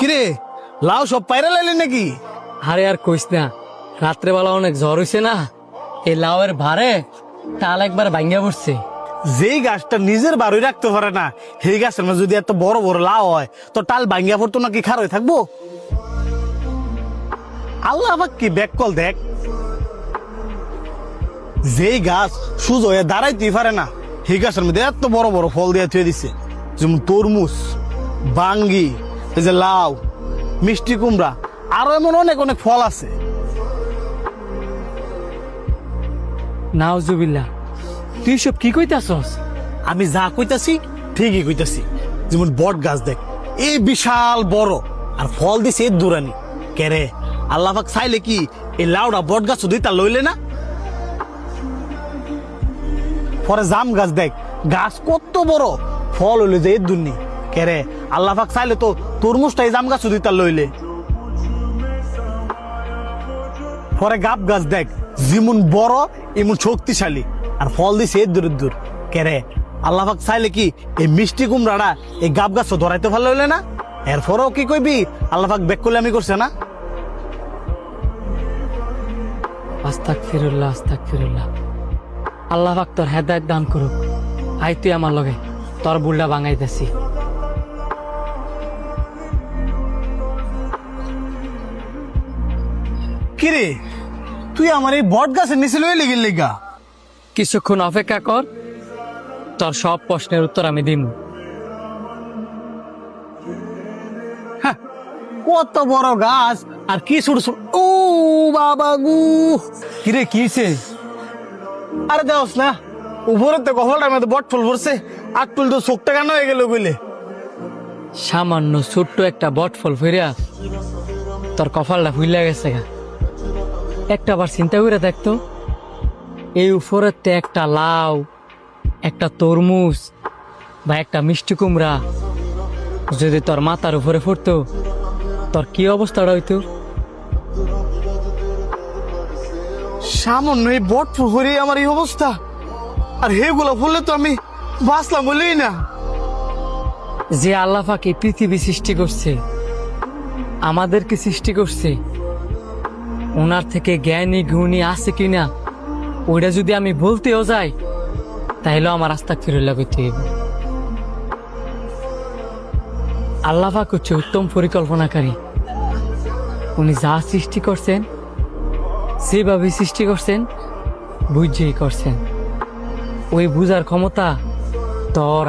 কিরে লাউ সব পায়রা লাইলি নাকি? আরে আর কইস না, রাত্রেবেলা অনেক ঝড় হইছে না, এই লাউয়ের ভারে টাল একবার ভাঙ্গা পড়ছে। যেই গাছটা নিজের বাড়ি রাখতে পারে না সেই গাছের মধ্যে যদি এত বড় বড় লাউ হয় তো টাল ভাঙ্গিয়া পড়তো নাকি খার হয়ে থাকবো? আল্লাহ আবার কি ব্যাককল দেখ, যেই গাছ সুজ হয়ে দাঁড়াইতেই পারে না সেই গাছের মধ্যে এত বড় বড় ফল দিয়ে থুয়ে দিছে, যেমন তরমুজ, বাঙ্গি, এই যে লাউ, মিষ্টি কুমড়া, আরো এমন অনেক অনেক ফল আছে। নাউজুবিল্লাহ, তুই সব কি কইতাছস? আমি যা কইতাছি ঠিকই কইতাছি। যেমন বট গাছ দেখ, এই বিশাল বড় আর ফল দিছে এর দুরানি। কেরে আল্লাহ পাক চাইলে কি এই লাউডা বট গাছ দুইটা লইলে না? পরে জাম গাছ দেখ, গাছ কত বড়, ফল হইলে যে এর দুর্নি। কেরে আল্লাহ পাক চাইলে তো তরমুজটা এই জাম গাছ দুইটা লইলে। পরে গাব গাছ দেখ, যেমন বড় এমন শক্তিশালী আর ফল দিছে এর দূর দূর। কেরে আল্লাহ পাক চাইলে কি এই মিষ্টি কুমড়াটা এই গাব গাছ ধরাইতে ভালো হইলে না? এরপরেও কি কইবি আল্লাহ পাক বেক করলে আমি করছে না? আস্তাগফিরুল্লাহ, আস্তাগফিরুল্লাহ। আল্লাহ পাক তোর হেদায়েত দান করুক। আই তুই আমার লগে, তোর বুলটা ভাঙাইতেছি। কিরে তুই আমার এই বট গাছের নিচে লয়ে লেগে লেগা? কিছুক্ষণ অপেক্ষা কর, তোর সব প্রশ্নের উত্তর আমি দিব। কত বড় গাছ আর কি ছোট ছোট। ও বাবা গু, কিরে কিছে? আরে দেওস না উপরে তো কপালটার মধ্যে বট ফুল পড়ছে, আর তুল তো চোখটা কেন হয়ে গেল কইলে? সামান্য ছোট্ট একটা বট ফল ফিরিয়া তোর কপালটা ফুইলা গেছে গা। একটা বার চিন্তা করে দেখতো, এই উপরেতে একটা লাউ, একটা তরমুজ বা একটা মিষ্টি কুমড়া যদি তোর মাথার উপরে পড়তো, তোর কি অবস্থাটা হইতো? সামান্য এই বট ফুল পরে আমার এই অবস্থা, আর হেগুলো ফুললে তো আমি বাঁচলাম বলেই না। যে আল্লাহ পাক এই পৃথিবী সৃষ্টি করছে, আমাদেরকে সৃষ্টি করছে, ওনার থেকে জ্ঞানী গুণী আছে কিনা ওইটা যদি আমি বলতেও যাই তাহলে আমার আস্তাগফিরুল্লাহ কইতে হইব। আল্লাহ পাক হচ্ছে উত্তম পরিকল্পনাকারী। উনি যা সৃষ্টি করছেন সেভাবে সৃষ্টি করছেন, বুঝেই করছেন। ওই বুঝার ক্ষমতা তোর